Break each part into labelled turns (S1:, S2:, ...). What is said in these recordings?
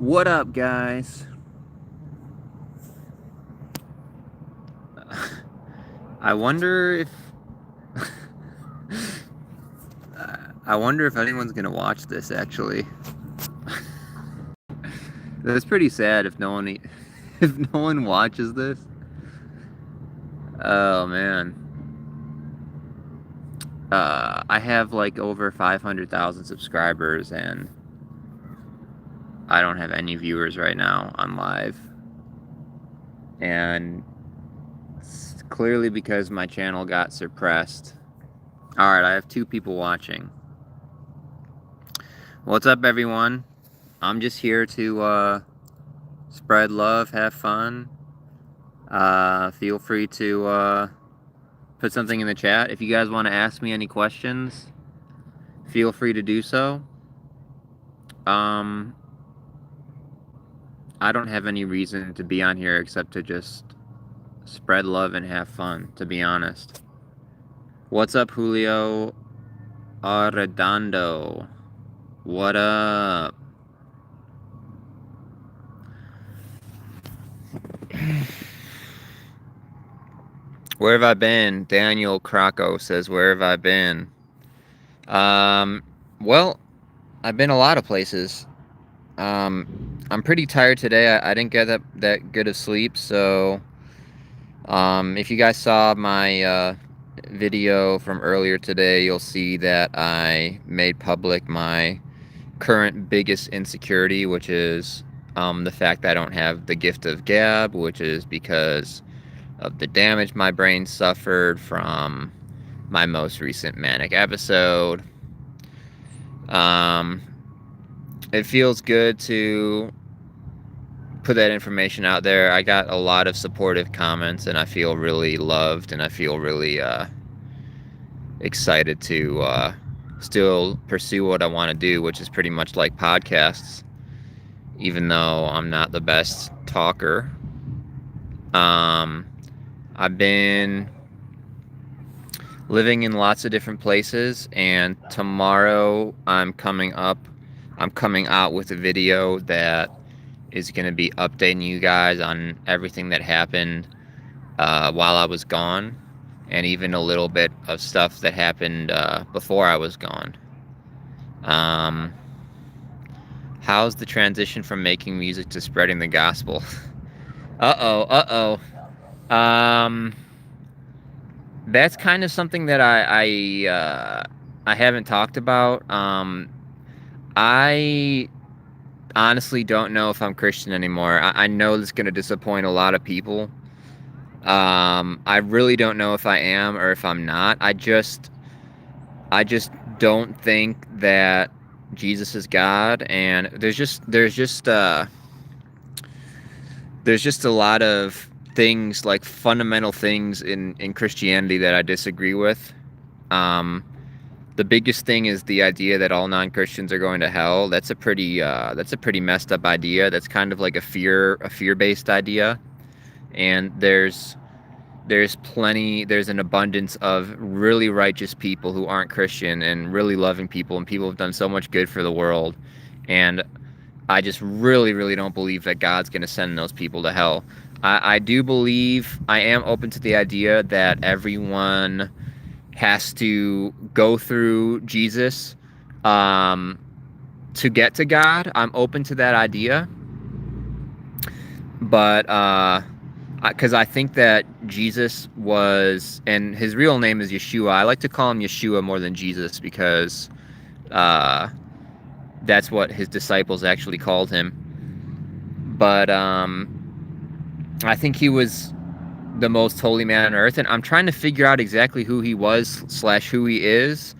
S1: What up, guys? I wonder if I wonder if anyone's gonna watch this. Actually, that's pretty sad if no one if no one watches this. Oh man, I have like over 500,000 subscribers, and I don't have any viewers right now on live, and it's clearly because my channel got suppressed. All right, I have 2 people watching. What's up, everyone? I'm just here to spread love, have fun. Feel free to put something in the chat. If you guys want to ask me any questions, feel free to do so. I don't have any reason to be on here except to just spread love and have fun, to be honest. What's up, Julio Arredondo? What up? Where have I been? Daniel Krakow says, where have I been? Well, I've been a lot of places. I'm pretty tired today. I didn't get that good of sleep, so if you guys saw my video from earlier today, you'll see that I made public my current biggest insecurity, which is the fact that I don't have the gift of gab, which is because of the damage my brain suffered from my most recent manic episode. It feels good to put that information out there. I got a lot of supportive comments, and I feel really loved, and I feel really excited to still pursue what I want to do, which is pretty much like podcasts, even though I'm not the best talker. I've been living in lots of different places, and tomorrow I'm coming out with a video that is going to be updating you guys on everything that happened while I was gone, and even a little bit of stuff that happened before I was gone. How's the transition from making music to spreading the gospel? That's kind of something that I haven't talked about. I honestly don't know if I'm Christian anymore. I know this is going to disappoint a lot of people. I really don't know if I am or if I'm not. I just don't think that Jesus is God, and there's just a lot of things, like fundamental things in Christianity that I disagree with. The biggest thing is the idea that all non-Christians are going to hell. That's a pretty messed up idea. That's kind of like a fear-based idea. And there's an abundance of really righteous people who aren't Christian and really loving people, and people have done so much good for the world. And I just really don't believe that God's going to send those people to hell. I do believe, I am open to the idea that everyone has to go through Jesus to get to God. I'm open to that idea. But because I think that Jesus was, and his real name is Yeshua. I like to call him Yeshua more than Jesus, because that's what his disciples actually called him. But I think he was the most holy man on earth, and I'm trying to figure out exactly who he was / who he is.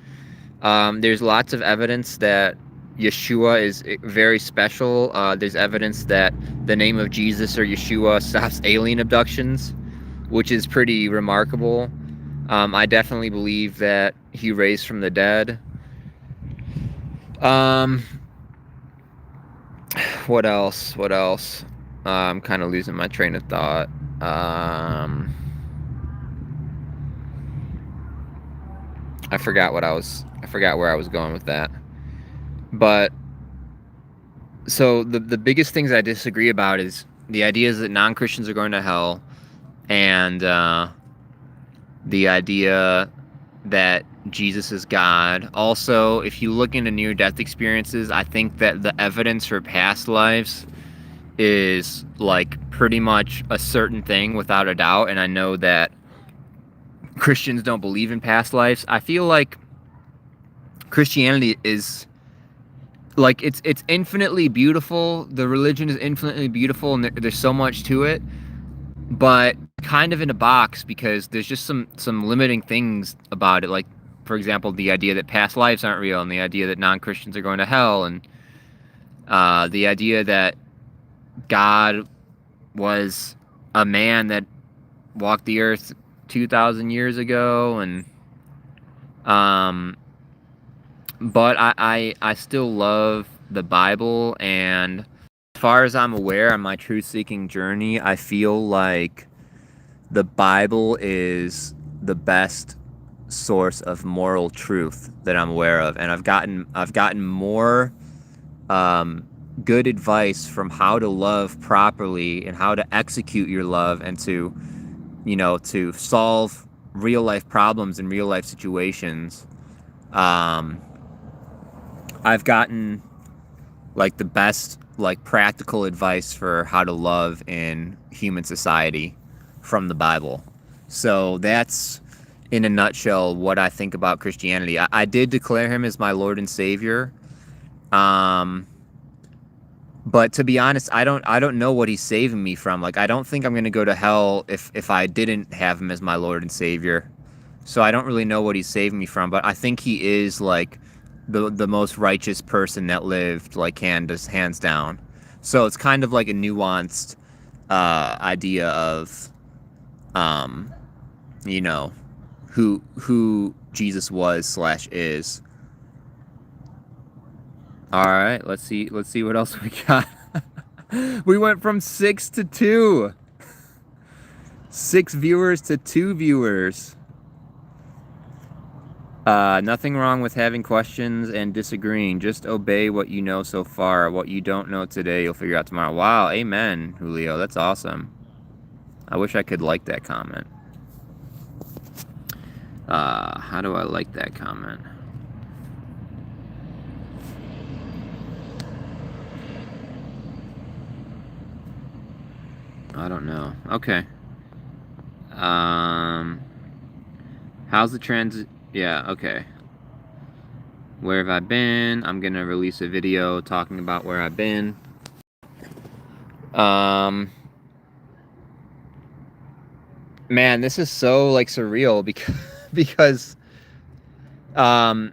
S1: There's lots of evidence that Yeshua is very special. There's evidence that the name of Jesus or Yeshua stops alien abductions, which is pretty remarkable. I definitely believe that he raised from the dead. What else? I'm kind of losing my train of thought. I forgot where I was going with that. But So the biggest things I disagree about is the ideas that non-Christians are going to hell, and the idea that Jesus is God. Also, if you look into near-death experiences, I think that the evidence for past lives is like pretty much a certain thing without a doubt, and I know that Christians don't believe in past lives. I feel like Christianity is like it's infinitely beautiful. The religion is infinitely beautiful, and there's so much to it, but kind of in a box because there's just some limiting things about it. Like, for example, the idea that past lives aren't real, and the idea that non-Christians are going to hell, and the idea that God was a man that walked the earth 2,000 years ago, and but I still love the Bible, and as far as I'm aware on my truth-seeking journey, I feel like the Bible is the best source of moral truth that I'm aware of, and I've gotten more good advice from how to love properly and how to execute your love, and to to solve real life problems in real life situations. I've gotten like the best like practical advice for how to love in human society from the Bible. So that's in a nutshell what I think about Christianity. I did declare him as my Lord and Savior. But to be honest, I don't know what he's saving me from. Like, I don't think I'm going to go to hell if I didn't have him as my Lord and Savior. So I don't really know what he's saving me from, but I think he is like the most righteous person that lived, like hands down. So it's kind of like a nuanced idea of you know, who Jesus was slash is. All right, let's see what else we got. We went from 6 to 2. 6 viewers to 2 viewers. Nothing wrong with having questions and disagreeing. Just obey what you know so far. What you don't know today, you'll figure out tomorrow. Wow, amen, Julio. That's awesome. I wish I could like that comment. How do I like that comment? I don't know. Okay. How's the transit? Yeah, okay. Where have I been? I'm gonna release a video talking about where I've been. Man, this is so like surreal because an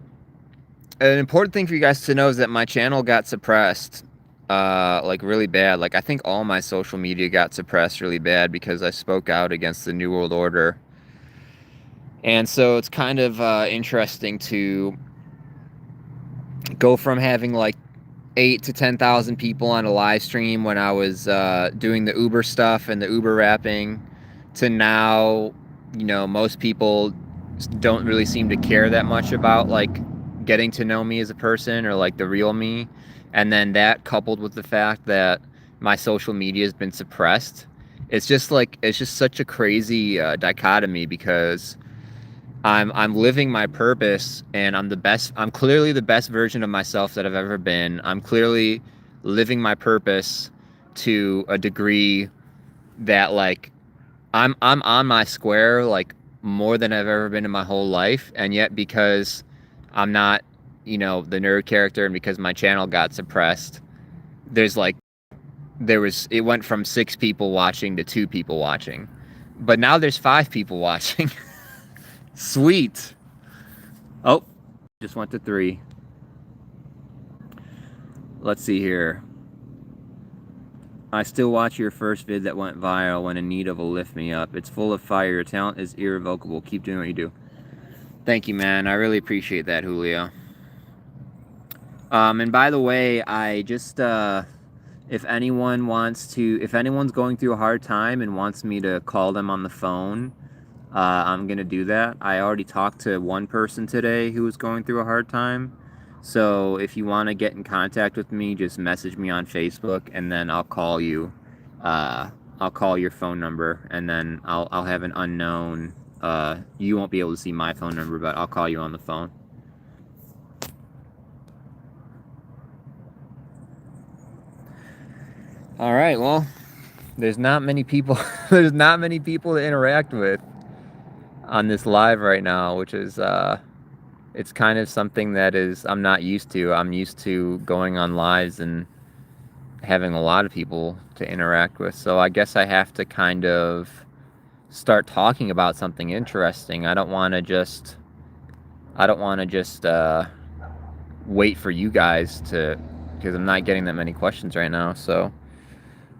S1: important thing for you guys to know is that my channel got suppressed like really bad. Like, I think all my social media got suppressed really bad because I spoke out against the New World Order. And so it's kind of interesting to go from having like 8 to 10,000 people on a live stream when I was doing the Uber stuff and the Uber rapping, to now, most people don't really seem to care that much about like getting to know me as a person or like the real me. And then that coupled with the fact that my social media has been suppressed, it's just such a crazy dichotomy, because I'm living my purpose, and I'm clearly the best version of myself that I've ever been. I'm clearly living my purpose to a degree that like I'm on my square like more than I've ever been in my whole life. And yet, because I'm not, the nerd character, and because my channel got suppressed, it went from 6 people watching to 2 people watching. But now there's 5 people watching. Sweet. Oh, just went to 3. Let's see here. I still watch your first vid that went viral. When in need of a lift me up. It's full of fire. Your talent is irrevocable. Keep doing what you do. Thank you, man. I really appreciate that, Julio. And by the way, I just if anyone's going through a hard time and wants me to call them on the phone, I'm gonna do that. I already talked to one person today who was going through a hard time, So if you want to get in contact with me, just message me on Facebook, and then I'll call you. I'll call your phone number, and then I'll have an unknown. You won't be able to see my phone number, but I'll call you on the phone. All right. Well, there's not many people. There's not many people to interact with on this live right now, which is it's kind of something that is I'm not used to. I'm used to going on lives and having a lot of people to interact with. So I guess I have to kind of start talking about something interesting. I don't want to just wait for you guys to, because I'm not getting that many questions right now. So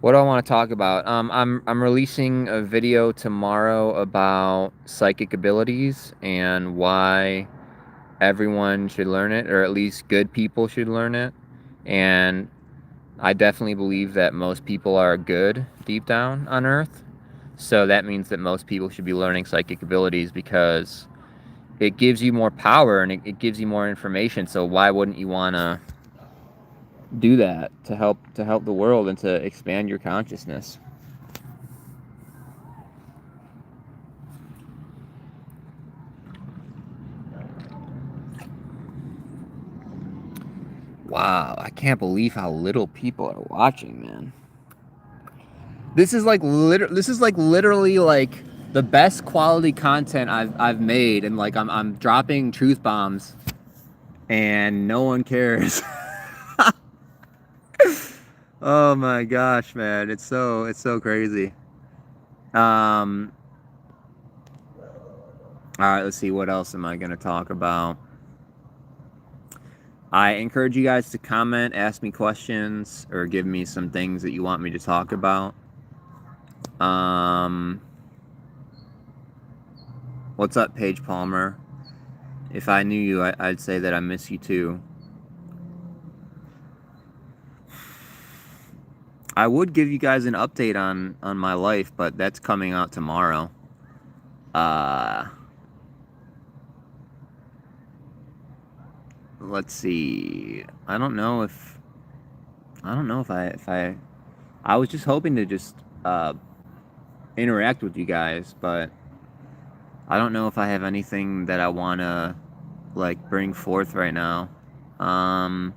S1: what do I want to talk about? I'm releasing a video tomorrow about psychic abilities and why everyone should learn it, or at least good people should learn it. And I definitely believe that most people are good deep down on Earth. So that means that most people should be learning psychic abilities, because it gives you more power and it gives you more information. So why wouldn't you want to do that to help the world and to expand your consciousness? Wow, I can't believe how little people are watching, man. This is like literally like the best quality content I've made, and like I'm dropping truth bombs and no one cares. Oh my gosh, man. It's so crazy. All right, let's see, what else am I going to talk about? I encourage you guys to comment, ask me questions, or give me some things that you want me to talk about. What's up, Paige Palmer? If I knew you, I'd say that I miss you too. I would give you guys an update on my life, but that's coming out tomorrow. Let's see. I don't know if I was just hoping to just interact with you guys, but I don't know if I have anything that I want to like bring forth right now. I'm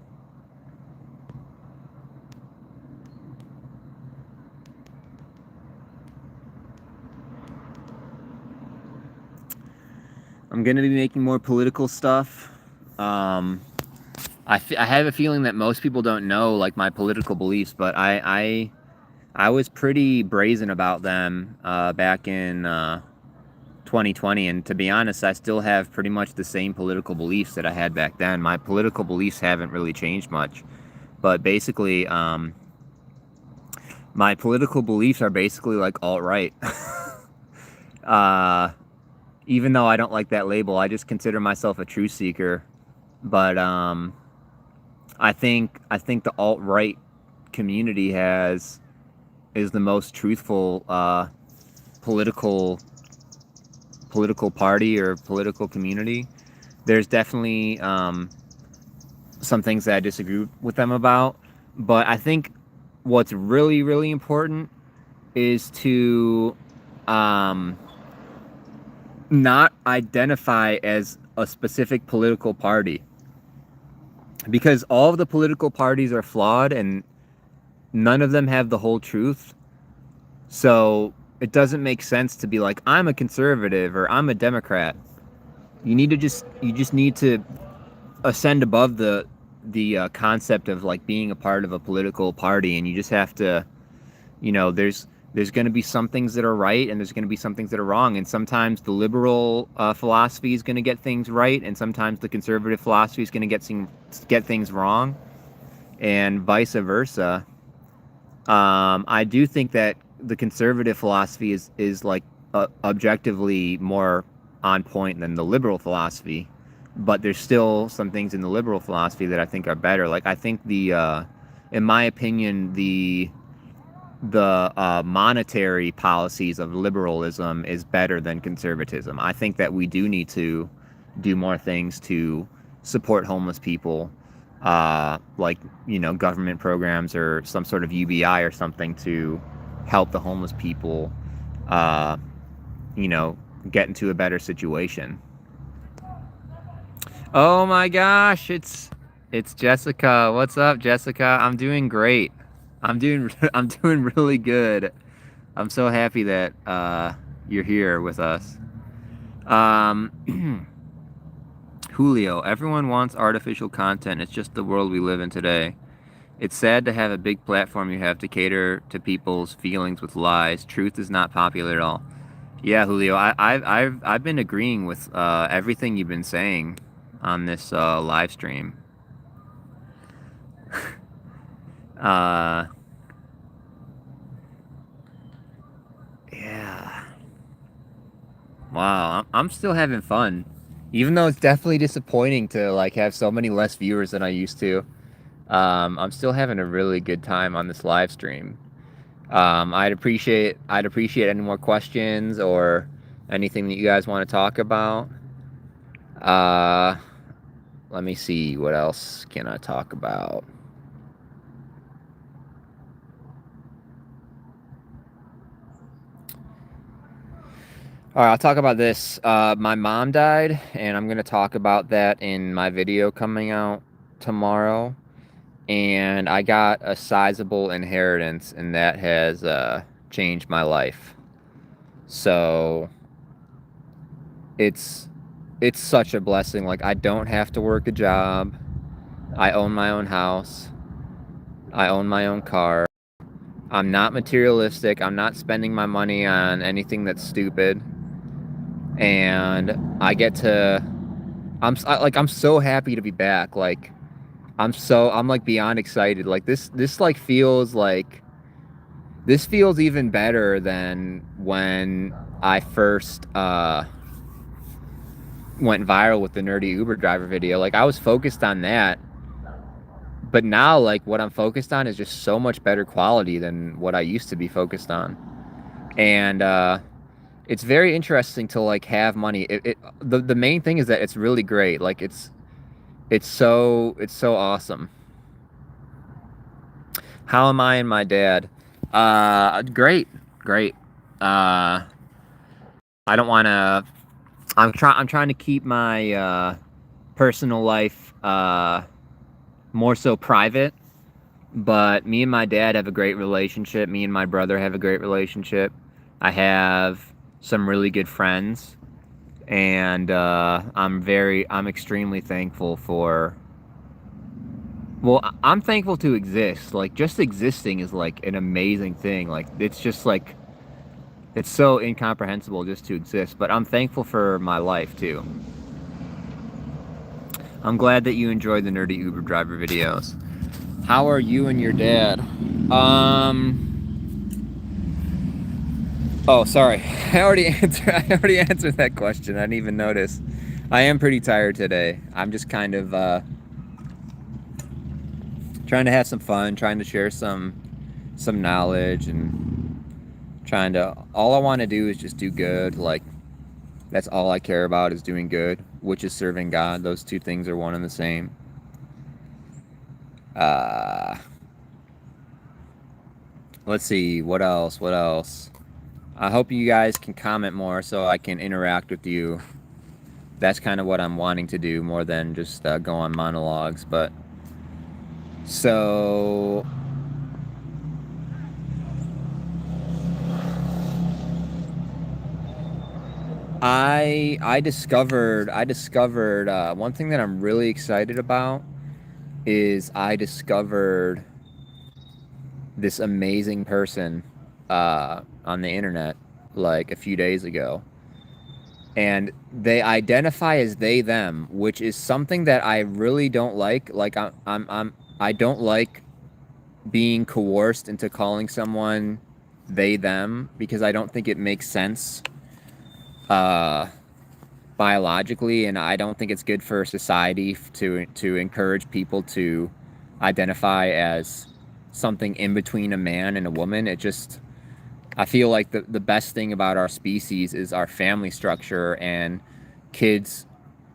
S1: going to be making more political stuff. I have a feeling that most people don't know like my political beliefs, but I was pretty brazen about them back in 2020, and to be honest, I still have pretty much the same political beliefs that I had back then. My political beliefs haven't really changed much, but basically my political beliefs are basically like alt-right. Even though I don't like that label, I just consider myself a truth seeker. But I think the alt-right community is the most truthful political party or political community. There's definitely some things that I disagree with them about, but I think what's really, really important is to not identify as a specific political party, because all of the political parties are flawed and none of them have the whole truth. So it doesn't make sense to be like, I'm a conservative or I'm a Democrat. You just need to ascend above the concept of like being a part of a political party, and you just have to, there's going to be some things that are right and there's going to be some things that are wrong, and sometimes the liberal philosophy is going to get things right, and sometimes the conservative philosophy is going to get things wrong, and vice versa. I do think that the conservative philosophy is like objectively more on point than the liberal philosophy, but there's still some things in the liberal philosophy that I think are better. Like I think in my opinion, the monetary policies of liberalism is better than conservatism. I think that we do need to do more things to support homeless people, like, you know, government programs or some sort of UBI or something to help the homeless people, you know, get into a better situation. Oh my gosh, it's Jessica. What's up, Jessica? I'm doing great. I'm doing really good. I'm so happy that you're here with us. Julio, everyone wants artificial content. It's just the world we live in today. It's sad to have a big platform you have to cater to people's feelings with lies. Truth is not popular at all. Yeah, Julio, I've been agreeing with everything you've been saying on this live stream. Yeah. Wow, I'm still having fun, even though it's definitely disappointing to like have so many less viewers than I used to. I'm still having a really good time on this live stream. I'd appreciate any more questions or anything that you guys want to talk about. Let me see, what else can I talk about? All right, I'll talk about this. My mom died, and I'm going to talk about that in my video coming out tomorrow. And I got a sizable inheritance, and that has changed my life. So it's such a blessing. Like, I don't have to work a job. I own my own house. I own my own car. I'm not materialistic. I'm not spending my money on anything that's stupid. And I get to I'm so happy to be back. Like, I'm like beyond excited. Like, this feels even better than when I first went viral with the nerdy Uber driver video. Like, I was focused on that, but now, like, what I'm focused on is just so much better quality than what I used to be focused on. And it's very interesting to like have money. The main thing is that it's really great. Like, it's so awesome. How am I and my dad? Great. I don't want to. I'm trying to keep my personal life more so private. But me and my dad have a great relationship. Me and my brother have a great relationship. I have some really good friends, and I'm extremely thankful for. Well, I'm thankful to exist. Like, just existing is like an amazing thing. Like, it's just like, it's so incomprehensible just to exist. But I'm thankful for my life too. I'm glad that you enjoyed the nerdy Uber driver videos. How are you and your dad? Oh, sorry. I already answered that question. I didn't even notice. I am pretty tired today. I'm just kind of trying to have some fun, trying to share some knowledge, and all I want to do is just do good. Like, that's all I care about, is doing good, which is serving God. Those two things are one and the same. Let's see, what else? I hope you guys can comment more so I can interact with you. That's kind of what I'm wanting to do, more than just go on monologues. But so I discovered one thing that I'm really excited about is I discovered this amazing person on the internet like a few days ago, and they identify as they them, which is something that I really don't like. Like, I don't like being coerced into calling someone they them, because I don't think it makes sense biologically, and I don't think it's good for society to encourage people to identify as something in between a man and a woman. I feel like the best thing about our species is our family structure, and kids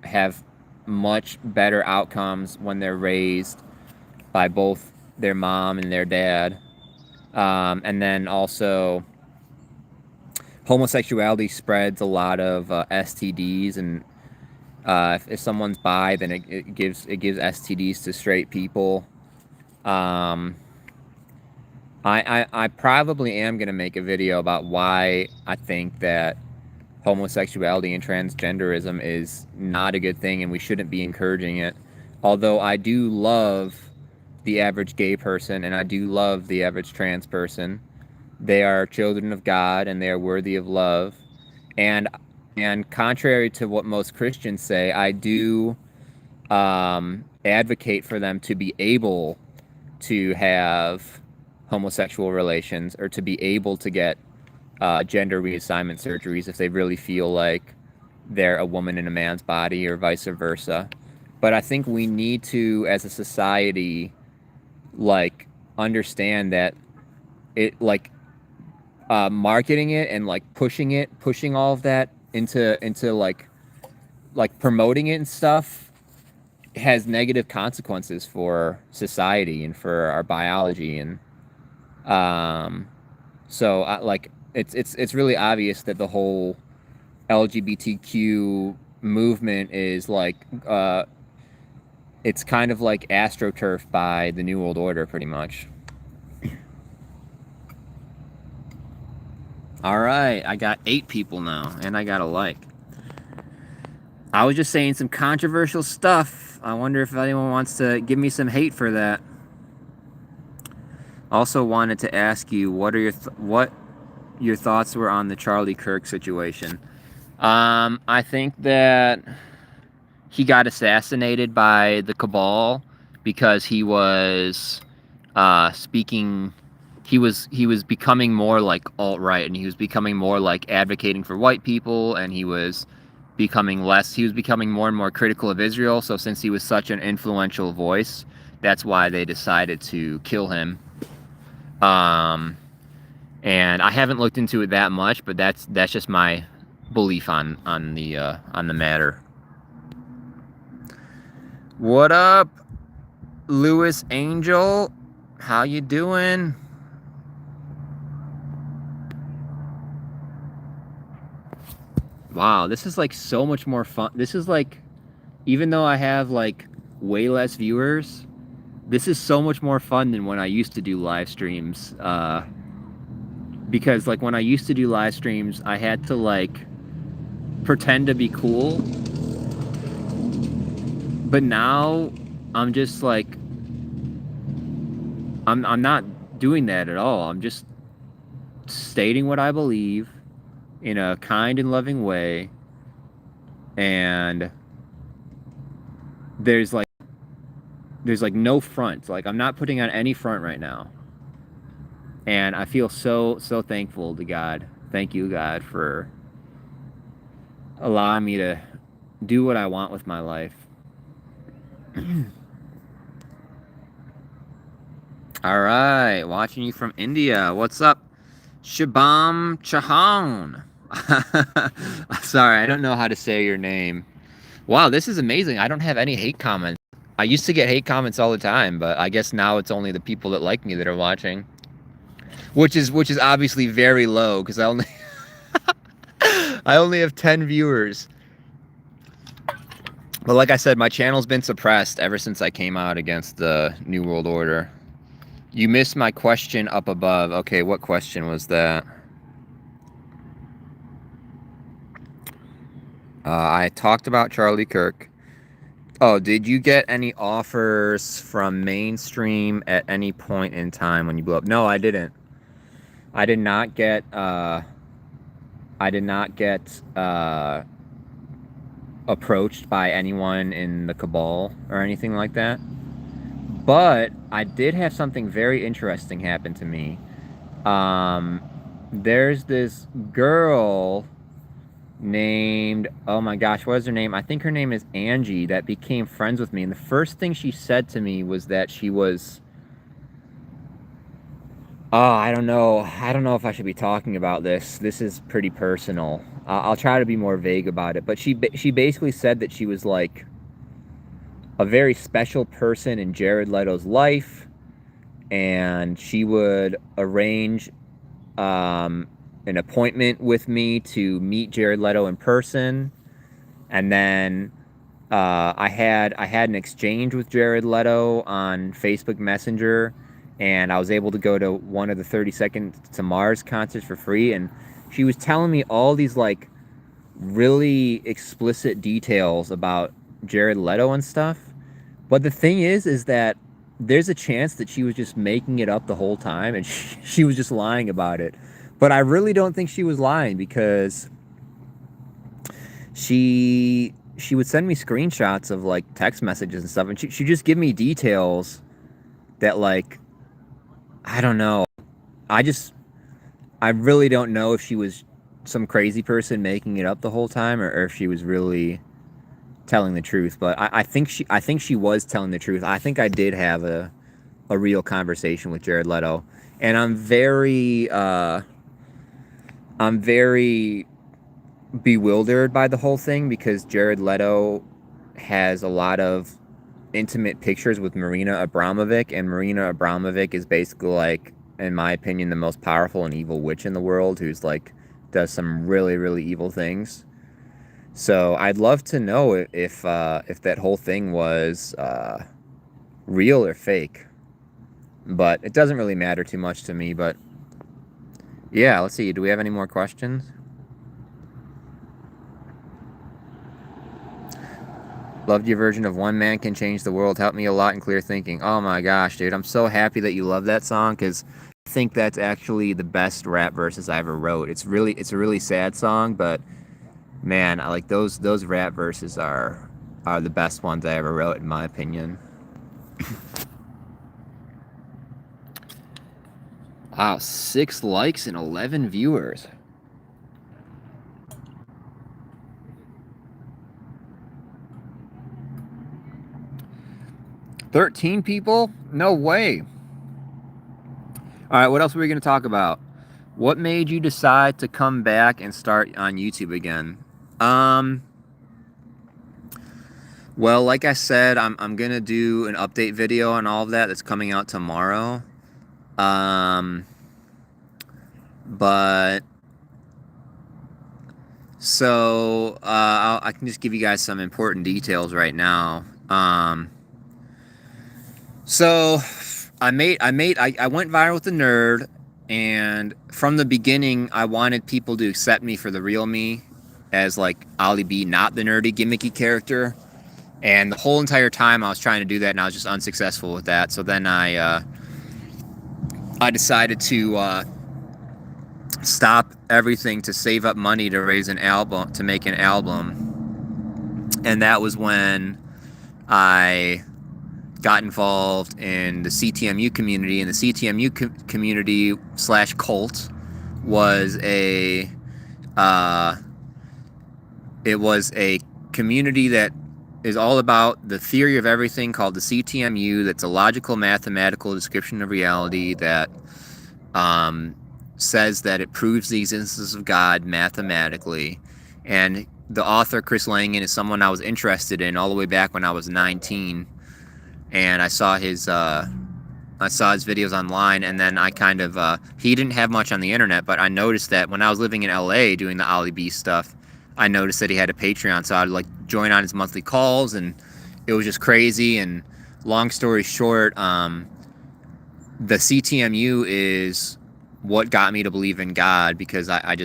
S1: have much better outcomes when they're raised by both their mom and their dad. And then also, homosexuality spreads a lot of STDs, and if someone's bi, then it gives STDs to straight people. Um, I probably am gonna make a video about why I think that homosexuality and transgenderism is not a good thing, and we shouldn't be encouraging it. Although I do love the average gay person, and I do love the average trans person. They are children of God, and they are worthy of love. And contrary to what most Christians say, I do advocate for them to be able to have homosexual relations, or to be able to get gender reassignment surgeries if they really feel like they're a woman in a man's body, or vice versa. But I think we need to, as a society, like, understand that it, like, marketing it and like pushing all of that into like promoting it and stuff has negative consequences for society and for our biology. And um so like it's really obvious that the whole LGBTQ movement is like it's kind of like astroturf by the New World Order, pretty much. All right, I got 8 people now, and I got a like. I was just saying some controversial stuff. I wonder if anyone wants to give me some hate for that. Also wanted to ask you, what are what your thoughts were on the Charlie Kirk situation. I think that he got assassinated by the cabal because he was speaking. He was becoming more like alt-right, and he was becoming more like advocating for white people, and he was becoming more and more critical of Israel. So since he was such an influential voice, that's why they decided to kill him. And I haven't looked into it that much, but that's just my belief on the matter. What up, Lewis Angel? How you doing? Wow, this is like so much more fun. This is like, even though I have like way less viewers, this is so much more fun than when I used to do live streams. Because like when I used to do live streams, I had to like pretend to be cool. But now I'm just like, I'm not doing that at all. I'm just stating what I believe in a kind and loving way, and there's like no front. Like, I'm not putting on any front right now, and I feel so thankful to God. Thank you, God, for allowing me to do what I want with my life. All right, watching you from India. What's up, Shabam Chahan? Sorry, I don't know how to say your name. Wow, this is amazing. I don't have any hate comments. I used to get hate comments all the time, but I guess now it's only the people that like me that are watching. Which is obviously very low, because I only I only have 10 viewers. But like I said, my channel's been suppressed ever since I came out against the New World Order. You missed my question up above. Okay, what question was that? I talked about Charlie Kirk. Oh, did you get any offers from mainstream at any point in time when you blew up? No, I didn't. I did not get approached by anyone in the cabal or anything like that. But I did have something very interesting happen to me. There's this girl named, oh my gosh, what is her name? I think her name is Angie, that became friends with me. And the first thing she said to me was that she was, oh, I don't know if I should be talking about this. This is pretty personal. I'll try to be more vague about it. But she basically said that she was like, a very special person in Jared Leto's life, and she would arrange an appointment with me to meet Jared Leto in person, and then I had an exchange with Jared Leto on Facebook Messenger, and I was able to go to one of the 30 Seconds to Mars concerts for free, and she was telling me all these like really explicit details about Jared Leto and stuff. But the thing is that there's a chance that she was just making it up the whole time and she was just lying about it. But I really don't think she was lying, because she would send me screenshots of like text messages and stuff, and she'd just give me details that, like, I don't know. I really don't know if she was some crazy person making it up the whole time, or if she was really telling the truth. But I think she was telling the truth. I think I did have a real conversation with Jared Leto, and I'm very bewildered by the whole thing, because Jared Leto has a lot of intimate pictures with Marina Abramovic, and Marina Abramovic is basically, like, in my opinion, the most powerful and evil witch in the world, who's like does some really, really evil things. So I'd love to know if that whole thing was real or fake. But it doesn't really matter too much to me. But yeah, let's see. Do we have any more questions? Loved your version of One Man Can Change the World. Helped me a lot in clear thinking. Oh my gosh, dude. I'm so happy that you love that song, because I think that's actually the best rap verses I ever wrote. It's a really sad song, but man, I like those rap verses are the best ones I ever wrote, in my opinion. Wow, 6 likes and 11 viewers. $13 people? No way. All right, what else were we going to talk about? What made you decide to come back and start on YouTube again? Well, like I said, I'm going to do an update video on all of that that's coming out tomorrow. But so I can just give you guys some important details right now. So I went viral with the nerd, and from the beginning I wanted people to accept me for the real me, as like Ollie B, not the nerdy gimmicky character. And the whole entire time I was trying to do that, and I was just unsuccessful with that. So then I decided to stop everything to save up money to make an album. And that was when I got involved in the CTMU community, and the CTMU community / cult was a community that is all about the theory of everything, called the CTMU. That's a logical mathematical description of reality that says that it proves the existence of God mathematically. And the author, Chris Langan, is someone I was interested in all the way back when I was 19. And I saw his videos online, and then I kind of he didn't have much on the internet, but I noticed that when I was living in LA doing the Ollie B stuff, I noticed that he had a Patreon, so I'd like join on his monthly calls, and it was just crazy. And long story short, the CTMU is what got me to believe in God, because I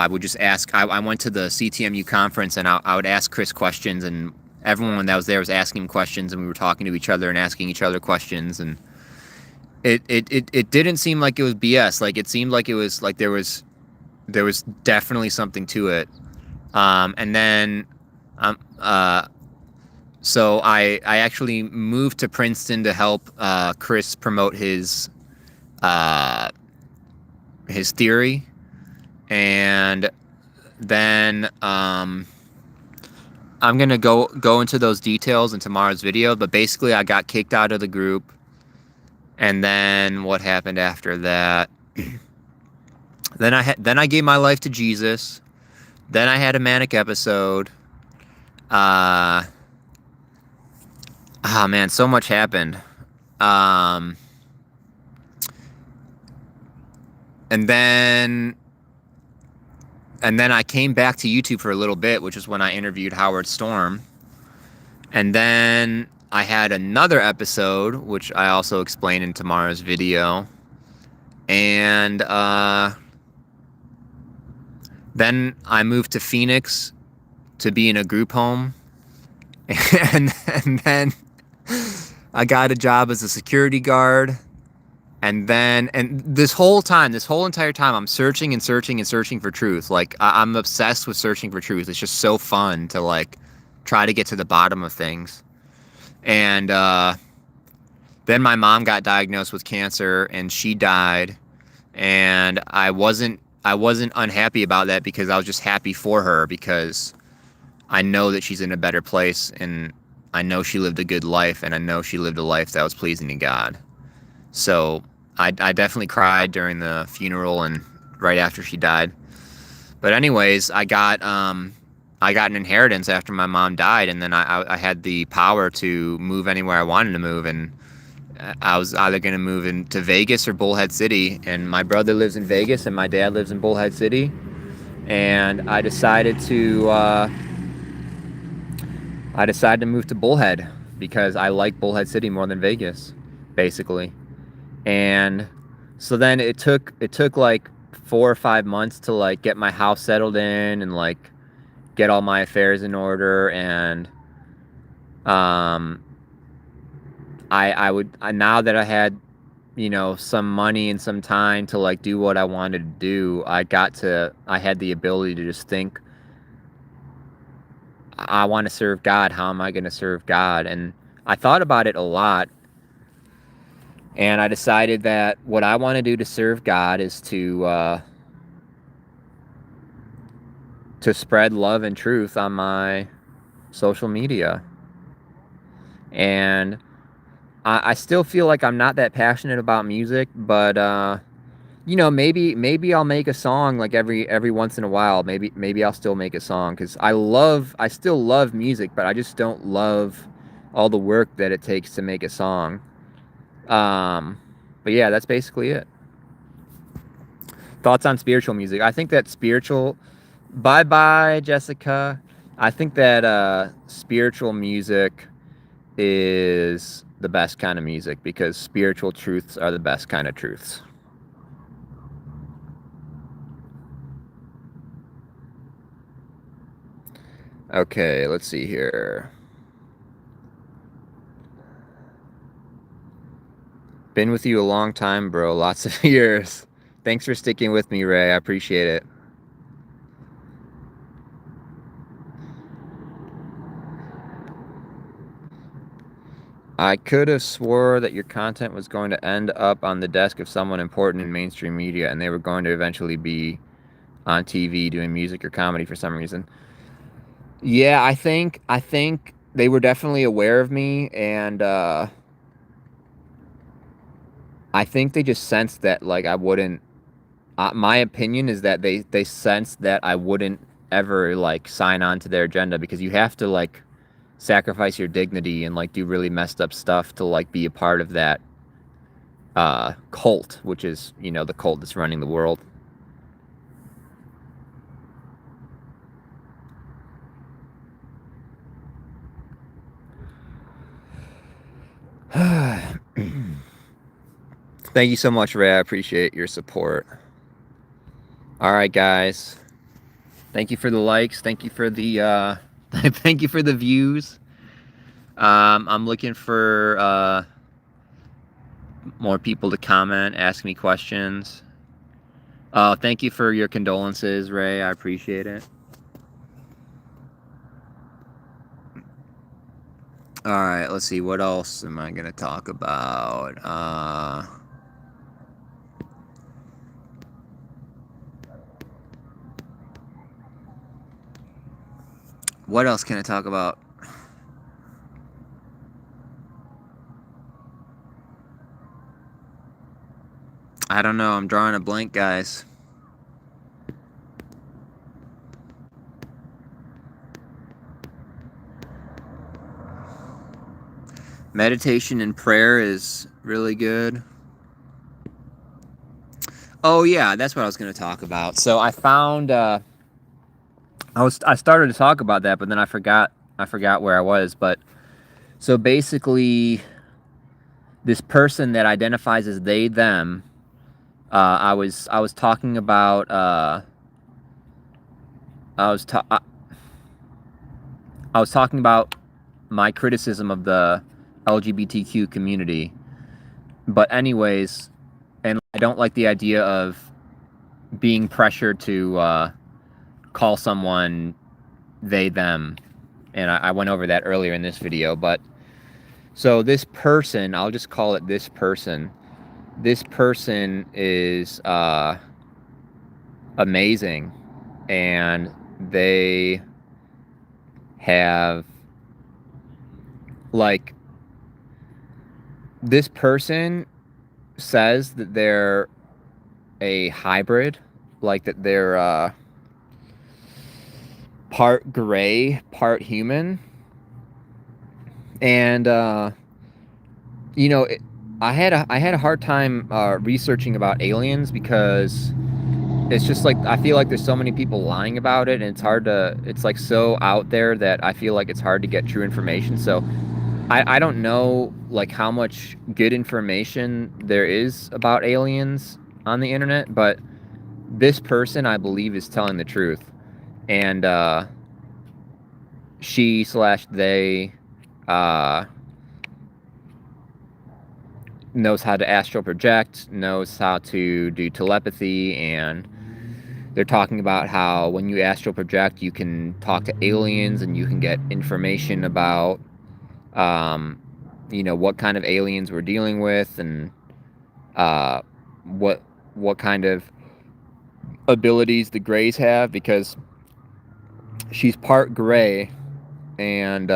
S1: would just ask. I went to the CTMU conference, and I would ask Chris questions, and everyone that was there was asking him questions, and we were talking to each other and asking each other questions, and it didn't seem like it was BS. Like, it seemed like it was like there was definitely something to it. And then so I actually moved to Princeton to help Chris promote his theory, and then I'm gonna go into those details in tomorrow's video. But basically, I got kicked out of the group, and then what happened after that? Then I gave my life to Jesus. Then I had a manic episode. Ah, man, so much happened. Um, and then I came back to YouTube for a little bit, which is when I interviewed Howard Storm. And then I had another episode, which I also explain in tomorrow's video. And then I moved to Phoenix to be in a group home. And then I got a job as a security guard. And this whole entire time, I'm searching and searching and searching for truth. Like, I'm obsessed with searching for truth. It's just so fun to, like, try to get to the bottom of things. And then my mom got diagnosed with cancer and she died. And I wasn't unhappy about that, because I was just happy for her, because I know that she's in a better place, and I know she lived a good life, and I know she lived a life that was pleasing to God. So I definitely cried during the funeral and right after she died. But anyways, I got an inheritance after my mom died, and then I had the power to move anywhere I wanted to move, and I was either going to move into Vegas or Bullhead City, and my brother lives in Vegas and my dad lives in Bullhead City, and I decided to move to Bullhead because I like Bullhead City more than Vegas, basically. And so then it took like 4 or 5 months to, like, get my house settled in and, like, get all my affairs in order. And now that I had, you know, some money and some time to, like, do what I wanted to do, I had the ability to just think, I want to serve God. How am I going to serve God? And I thought about it a lot. And I decided that what I want to do to serve God is to spread love and truth on my social media. And I still feel like I'm not that passionate about music, but you know, maybe I'll make a song, like, every once in a while. Maybe I'll still make a song, because I still love music, but I just don't love all the work that it takes to make a song. But yeah, that's basically it. Thoughts on spiritual music? I think that bye Jessica. I think that spiritual music is the best kind of music, because spiritual truths are the best kind of truths. Okay, let's see here. Been with you a long time, bro. Lots of years. Thanks for sticking with me, Ray. I appreciate it. I could have swore that your content was going to end up on the desk of someone important in mainstream media, and they were going to eventually be on TV doing music or comedy for some reason. Yeah, I think they were definitely aware of me, and I think they just sensed that, like, I wouldn't. My opinion is that they sensed that I wouldn't ever, like, sign on to their agenda, because you have to, like, sacrifice your dignity and, like, do really messed up stuff to, like, be a part of that cult, which is, you know, the cult that's running the world. Thank you so much, Ray. I appreciate your support. All right, guys. Thank you for the likes. Thank you for the thank you for the views. I'm looking for more people to comment, ask me questions. Thank you for your condolences, Ray. I appreciate it. All right, let's see. What else am I gonna talk about? What else can I talk about? I don't know. I'm drawing a blank, guys. Meditation and prayer is really good. Oh yeah, that's what I was going to talk about. So I found I started to talk about that, but then I forgot where I was. But so basically, this person that identifies as they them, I was talking about I was talking about my criticism of the LGBTQ community. But anyways, and I don't like the idea of being pressured to call someone they them, and I went over that earlier in this video. But so this person, I'll just call it this person is amazing, and they have, like, this person says that they're a hybrid, like that they're part gray, part human. And you know, I had a hard time researching about aliens, because it's just like, I feel like there's so many people lying about it, and it's like so out there that I feel like it's hard to get true information. So I don't know, like, how much good information there is about aliens on the internet, but this person, I believe, is telling the truth. And she/they knows how to astral project, knows how to do telepathy, and they're talking about how when you astral project, you can talk to aliens and you can get information about you know, what kind of aliens we're dealing with, and what kind of abilities the Greys have, because she's part Grey, and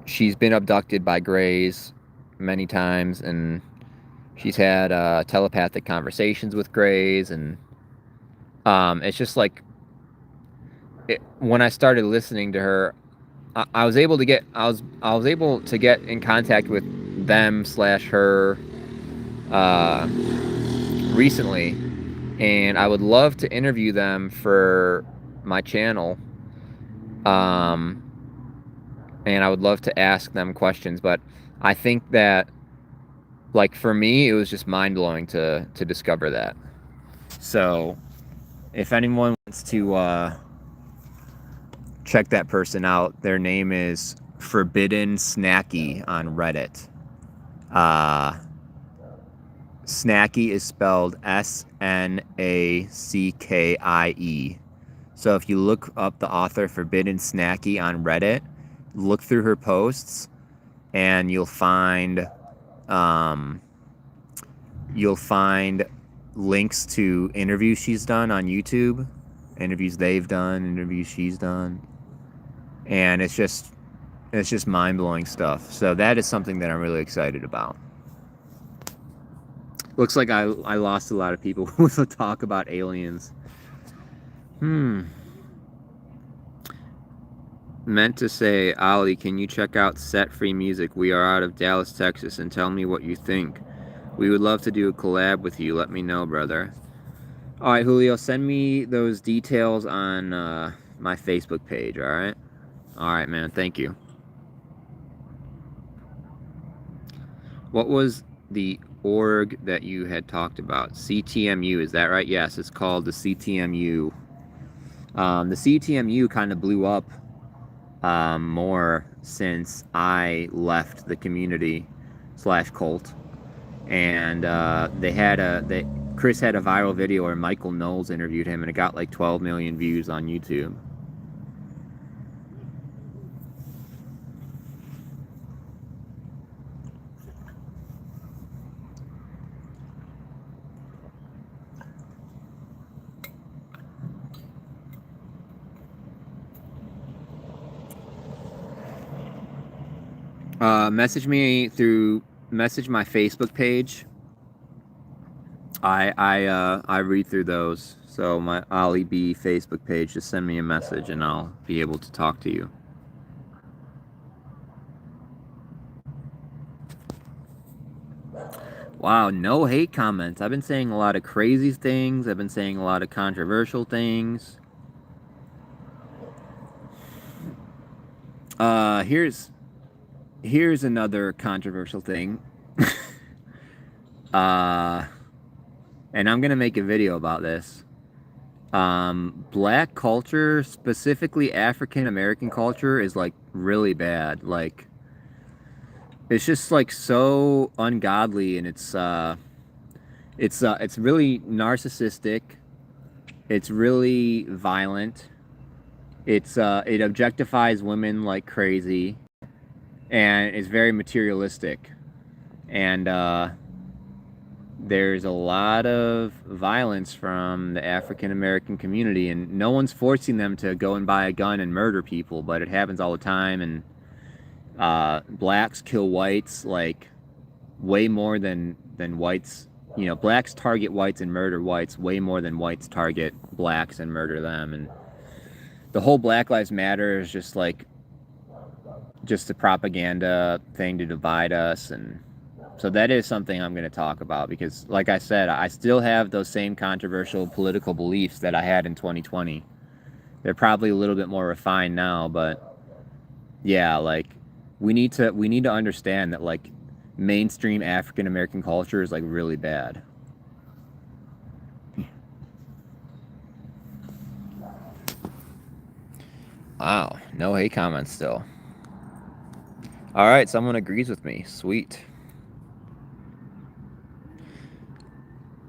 S1: she's been abducted by Greys many times, and she's had telepathic conversations with Greys, and it's just like, when I started listening to her, I was able to get in contact with them/her recently, and I would love to interview them for my channel, and I would love to ask them questions. But I think that, like, for me, it was just mind-blowing to discover that. So if anyone wants to check that person out, their name is Forbidden Snacky on Reddit. Snacky is spelled S-N-A-C-K-I-E. So if you look up the author Forbidden Snacky on Reddit, look through her posts, and you'll find links to interviews she's done on YouTube, interviews they've done, interviews she's done, and it's just mind-blowing stuff. So that is something that I'm really excited about. Looks like I lost a lot of people with the talk about aliens. Meant to say, Ollie, can you check out Set Free Music? We are out of Dallas, Texas, and tell me what you think. We would love to do a collab with you. Let me know, brother. All right, Julio, send me those details on my Facebook page, all right? All right, man, thank you. What was the org that you had talked about? CTMU, is that right? Yes, it's called the CTMU. The CTMU kind of blew up more since I left the community/cult, and Chris had a viral video where Michael Knowles interviewed him, and it got like 12 million views on YouTube. Message my Facebook page. I read through those. So my Ollie B Facebook page, just send me a message and I'll be able to talk to you. Wow, no hate comments. I've been saying a lot of crazy things. I've been saying a lot of controversial things. Here's another controversial thing. And I'm gonna make a video about this. Black culture, specifically African American culture, is like really bad. Like, it's just like so ungodly, and it's really narcissistic. It's really violent. It objectifies women like crazy, and it's very materialistic. And there's a lot of violence from the African American community, and no one's forcing them to go and buy a gun and murder people, but it happens all the time. And blacks kill whites like way more than whites. You know, blacks target whites and murder whites way more than whites target blacks and murder them. And the whole Black Lives Matter is just like just a propaganda thing to divide us. And so that is something I'm going to talk about because, like I said, I still have those same controversial political beliefs that I had in 2020. They're probably a little bit more refined now, but yeah, like we need to understand that like mainstream African American culture is like really bad. Wow, no hate comments still. All right, someone agrees with me. Sweet.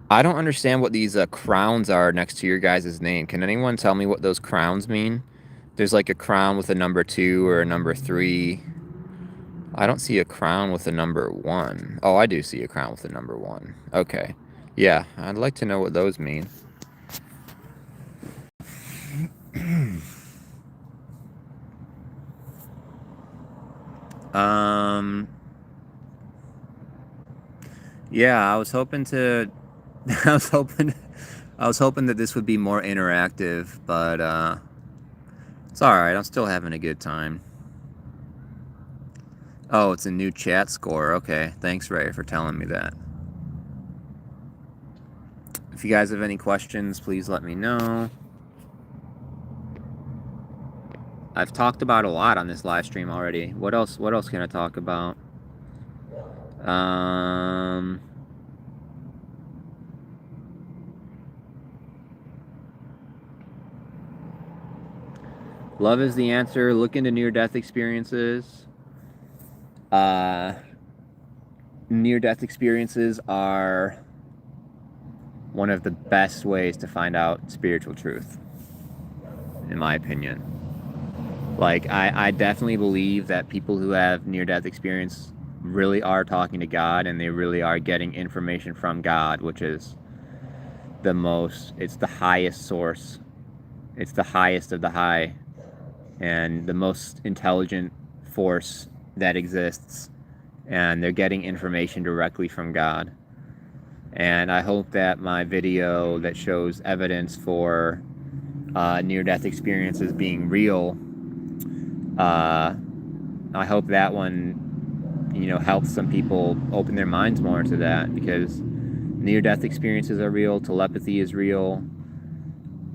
S1: I don't understand what these crowns are next to your guys' name. Can anyone tell me what those crowns mean? There's like a crown with a number 2 or a number 3. I don't see a crown with a number 1. Oh, I do see a crown with a number 1. Okay. Yeah, I'd like to know what those mean. Yeah, I was hoping to I was hoping that this would be more interactive, but it's all right. I'm still having a good time. Oh, it's a new chat score. Okay, thanks, Ray, for telling me that. If you guys have any questions, please let me know. I've talked about a lot on this live stream already. What else can I talk about? Love is the answer. Look into near-death experiences. Near-death experiences are one of the best ways to find out spiritual truth, in my opinion. Like, I definitely believe that people who have near-death experience really are talking to God, and they really are getting information from God, which is it's the highest source. It's the highest of the high, and the most intelligent force that exists. And they're getting information directly from God. And I hope that my video that shows evidence for near-death experiences being real, I hope that one, you know, helps some people open their minds more to that, because near-death experiences are real, telepathy is real,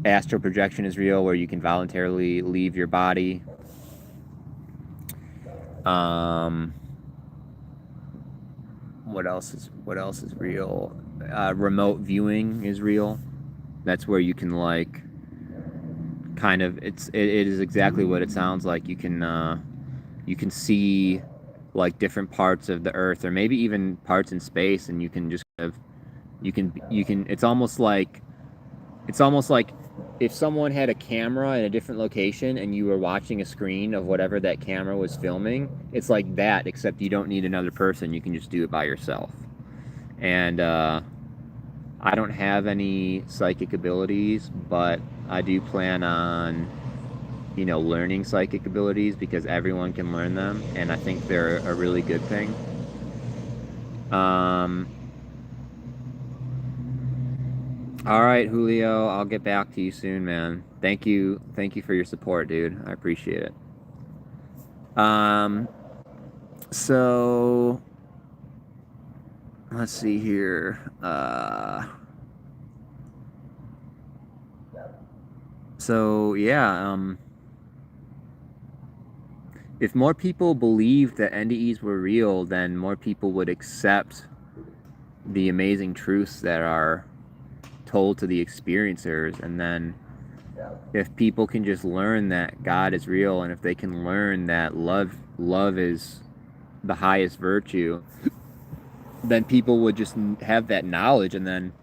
S1: astral projection is real, where you can voluntarily leave your body. What else is real? Remote viewing is real. That's where you can like kind of it is exactly what it sounds like. You can see like different parts of the earth, or maybe even parts in space, and you can just kind of you can it's almost like if someone had a camera in a different location and you were watching a screen of whatever that camera was filming. It's like that, except you don't need another person. You can just do it by yourself. And I don't have any psychic abilities, but I do plan on, you know, learning psychic abilities, because everyone can learn them, and I think they're a really good thing. All right, Julio, I'll get back to you soon, man. Thank you for your support, dude. I appreciate it. So let's see here. So yeah, if more people believed that NDEs were real, then more people would accept the amazing truths that are told to the experiencers. And then if people can just learn that God is real, and if they can learn that love is the highest virtue, then people would just have that knowledge. And then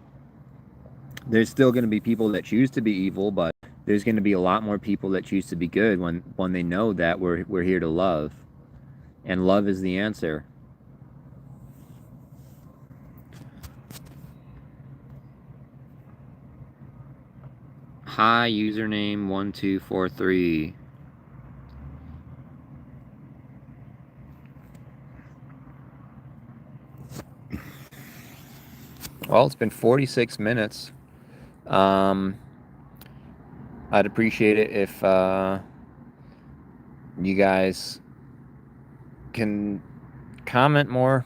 S1: there's still going to be people that choose to be evil, but there's going to be a lot more people that choose to be good when they know that we're here to love, and love is the answer. Hi, username 1243. Well, it's been 46 minutes. I'd appreciate it if you guys can comment more.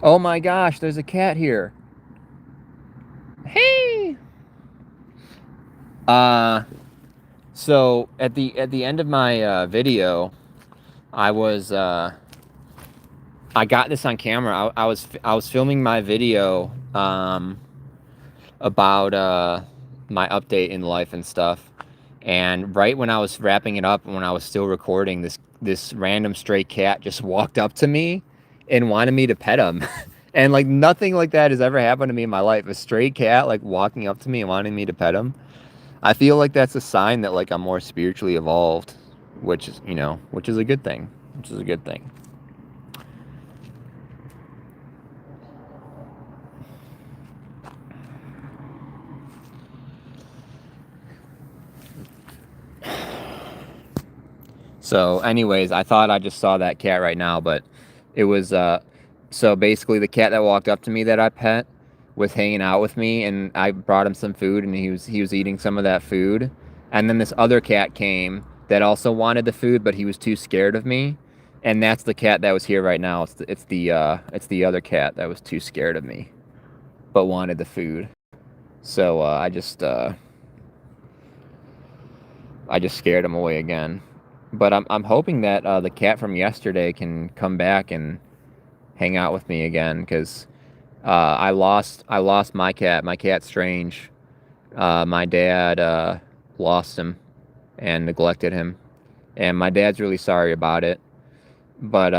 S1: Oh my gosh, there's a cat here. Hey. So at the end of my video, I got this on camera. I was filming my video about my update in life and stuff, and right when I was wrapping it up and when I was still recording, this random stray cat just walked up to me and wanted me to pet him. And like nothing like that has ever happened to me in my life. A stray cat like walking up to me and wanting me to pet him. I feel like that's a sign that like I'm more spiritually evolved, which is, which is a good thing. Which is a good thing. So anyways, I thought I just saw that cat right now, but it was, so basically the cat that walked up to me that I pet was hanging out with me, and I brought him some food, and he was eating some of that food. And then this other cat came that also wanted the food, but he was too scared of me. And that's the cat that was here right now. It's the other cat that was too scared of me, but wanted the food. So I just scared him away again. But I'm hoping that the cat from yesterday can come back and hang out with me again, because I lost my cat. My cat's strange. My dad lost him and neglected him, and my dad's really sorry about it. But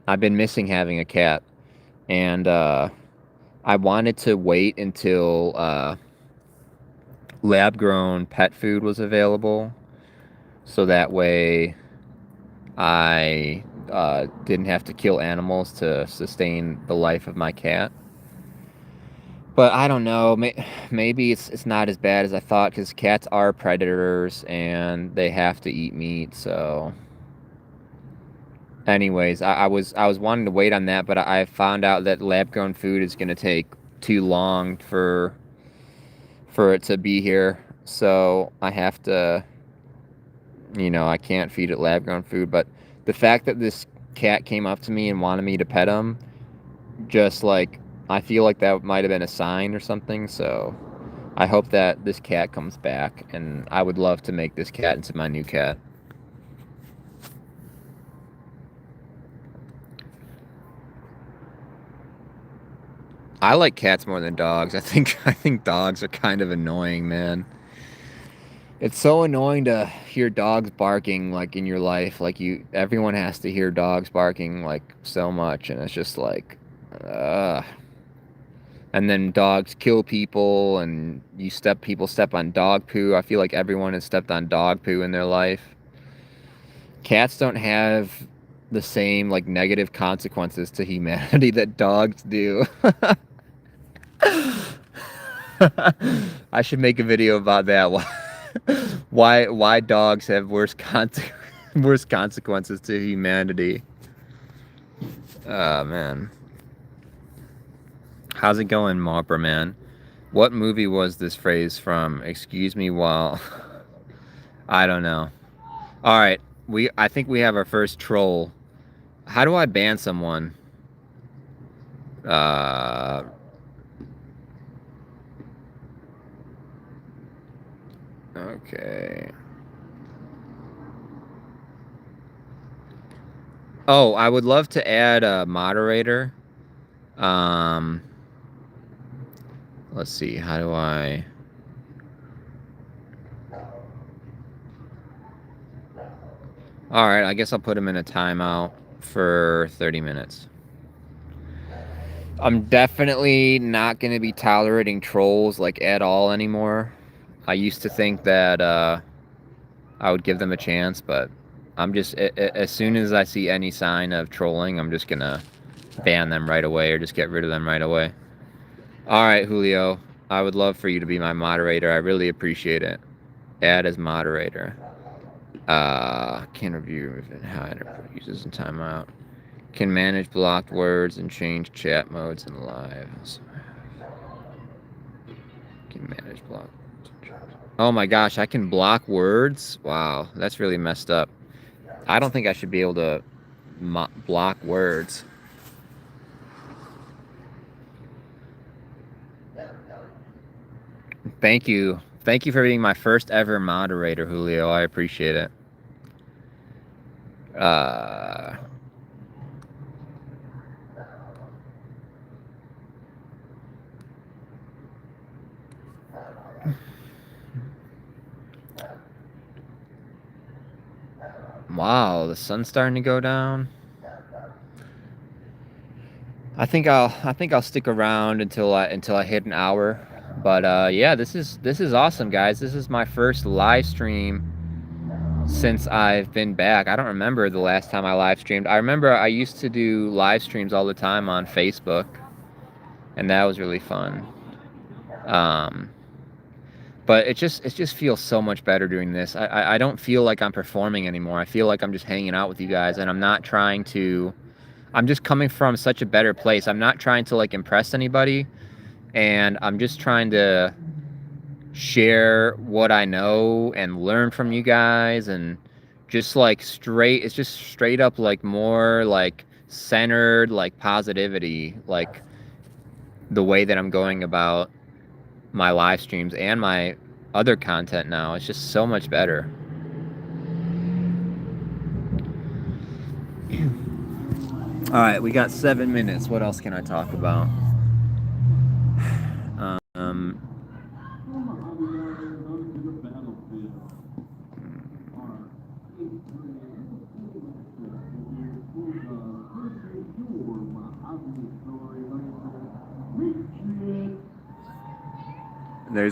S1: I've been missing having a cat, and I wanted to wait until lab-grown pet food was available, so that way I didn't have to kill animals to sustain the life of my cat. But I don't know, maybe it's not as bad as I thought, because cats are predators and they have to eat meat. So anyways, I was wanting to wait on that, but I found out that lab-grown food is going to take too long for it to be here. So I have to, I can't feed it lab-grown food. But the fact that this cat came up to me and wanted me to pet him, just like, I feel like that might have been a sign or something. So I hope that this cat comes back, and I would love to make this cat into my new cat. I like cats more than dogs. I think dogs are kind of annoying, man. It's so annoying to hear dogs barking, like, in your life. Like, everyone has to hear dogs barking, like, so much, and it's just like, ugh. And then dogs kill people, and people step on dog poo. I feel like everyone has stepped on dog poo in their life. Cats don't have the same, like, negative consequences to humanity that dogs do. I should make a video about that. Why dogs have worse consequences to humanity. Oh, man. How's it going, Mopper Man? What movie was this phrase from? Excuse me while... I don't know. Alright, I think we have our first troll. How do I ban someone? Okay. Oh, I would love to add a moderator. Let's see. How do I... All right, I guess I'll put him in a timeout for 30 minutes. I'm definitely not going to be tolerating trolls like at all anymore. I used to think that I would give them a chance, but I'm just, as soon as I see any sign of trolling, I'm just going to ban them right away or just get rid of them right away. All right, Julio, I would love for you to be my moderator. I really appreciate it. Add as moderator. Can review and hide or put users in timeout. Can manage blocked words and change chat modes in live. Can manage blocked. Oh my gosh, I can block words? Wow, that's really messed up. I don't think I should be able to block words. Thank you. Thank you for being my first ever moderator, Julio. I appreciate it. Wow, the sun's starting to go down. I think I'll stick around until I hit an hour. But yeah, this is awesome, guys. This is my first live stream since I've been back. I don't remember the last time I live streamed. I remember I used to do live streams all the time on Facebook, and that was really fun. But it just feels so much better doing this. I don't feel like I'm performing anymore. I feel like I'm just hanging out with you guys, and I'm not trying to... I'm just coming from such a better place. I'm not trying to like impress anybody, and I'm just trying to share what I know and learn from you guys, and just like it's just straight up like more like centered, like positivity, like the way that I'm going about my live streams and my other content now. It's just so much better. All right, we got 7 minutes. What else can I talk about?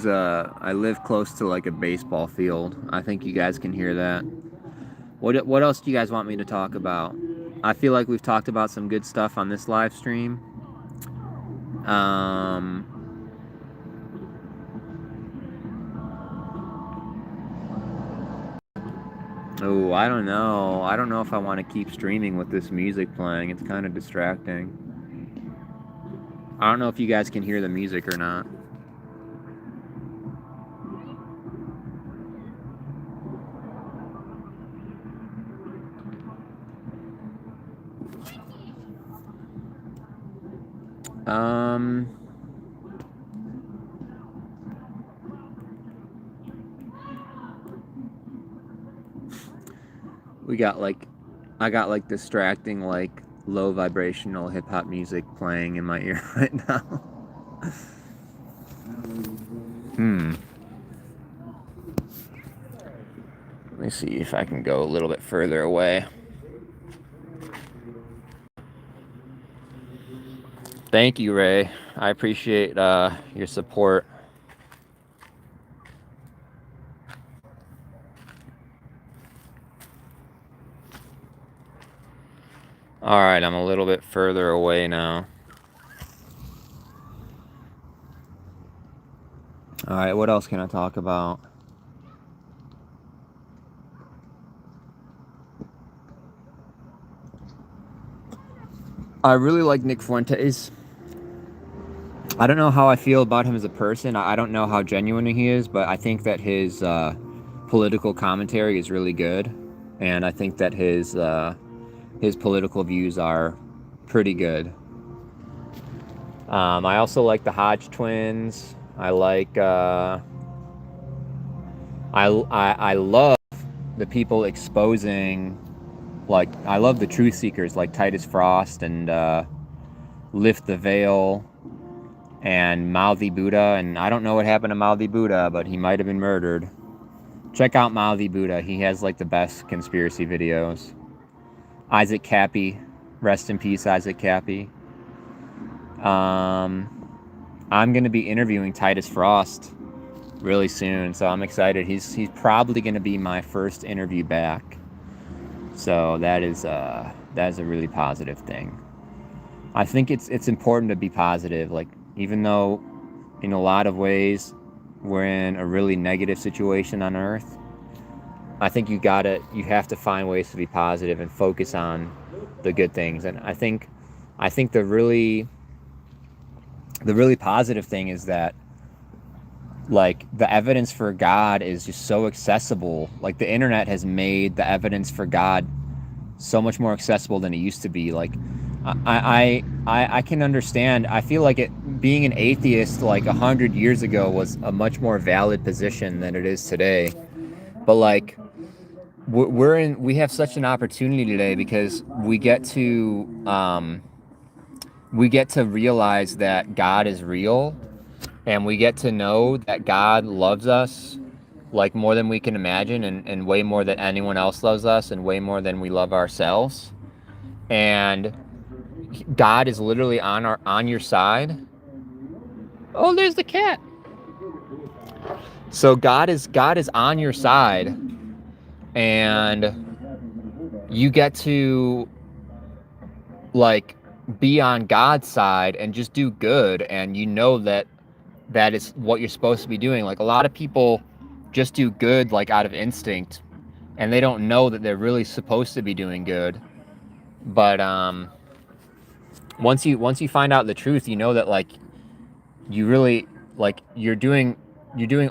S1: I live close to like a baseball field. I think you guys can hear that. What else do you guys want me to talk about? I feel like we've talked about some good stuff on this live stream. Oh, I don't know. I don't know if I want to keep streaming with this music playing. It's kind of distracting. I don't know if you guys can hear the music or not. I got like distracting, like low vibrational hip hop music playing in my ear right now. Let me see if I can go a little bit further away. Thank you, Ray. I appreciate your support. All right, I'm a little bit further away now. All right, what else can I talk about? I really like Nick Fuentes. I don't know how I feel about him as a person. I don't know how genuine he is, but I think that his political commentary is really good, and I think that his his political views are pretty good. I also like the Hodge twins. I like I love the people exposing, like, I love the truth seekers like Titus Frost and Lift the Veil and Mouthy Buddha. And I don't know what happened to Mouthy Buddha, but he might have been murdered. Check out Mouthy Buddha. He has like the best conspiracy videos. Isaac Cappy, rest in peace, Isaac Cappy. I'm gonna be interviewing Titus Frost really soon, so I'm excited. He's probably gonna be my first interview back. So that is a really positive thing. I think it's important to be positive. Like, even though in a lot of ways we're in a really negative situation on Earth, I think you have to find ways to be positive and focus on the good things. And I think the really positive thing is that, like, the evidence for God is just so accessible. Like, the internet has made the evidence for God so much more accessible than it used to be. Like, I can understand. I feel like being an atheist like 100 years ago was a much more valid position than it is today. But like, we have such an opportunity today because we get to realize that God is real, and we get to know that God loves us like more than we can imagine, and way more than anyone else loves us, and way more than we love ourselves. And God is literally on your side. Oh, there's the cat. So God is on your side, and you get to, like, be on God's side and just do good, and you know that is what you're supposed to be doing. Like, a lot of people just do good like out of instinct, and they don't know that they're really supposed to be doing good. But once you find out the truth, you know that, like, you really, like, you're doing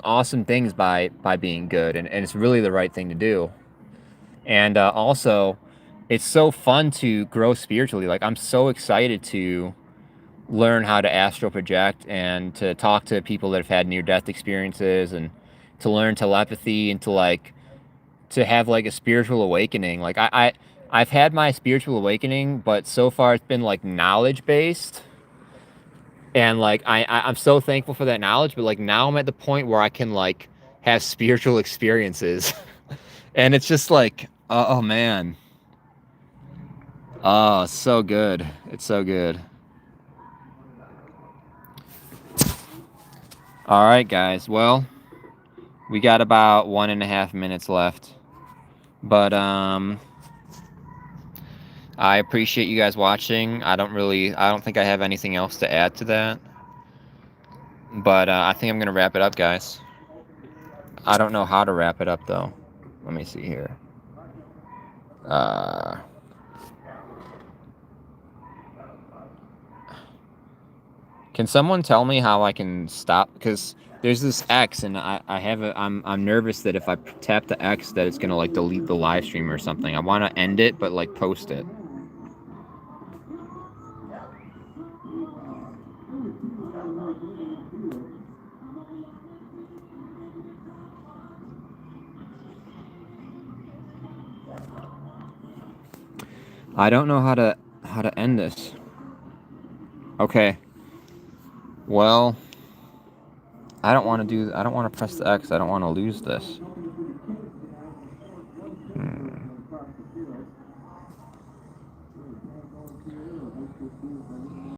S1: awesome things by being good, and it's really the right thing to do. And also, it's so fun to grow spiritually. Like, I'm so excited to learn how to astral project and to talk to people that have had near-death experiences, and to learn telepathy, and to have like a spiritual awakening. Like, I've had my spiritual awakening, but so far it's been like knowledge based. And like, I'm so thankful for that knowledge, but like, now I'm at the point where I can like have spiritual experiences. And it's just like, oh man. Oh, so good. It's so good. All right, guys. Well, we got about 1.5 minutes left. But I appreciate you guys watching. I don't think I have anything else to add to that. But I think I'm going to wrap it up, guys. I don't know how to wrap it up, though. Let me see here. Can someone tell me how I can stop? Because there's this X, and I'm nervous that if I tap the X, that it's going to, like, delete the live stream or something. I want to end it, but, like, post it. I don't know how to end this. Okay. Well, I don't want to press the X. I don't want to lose this.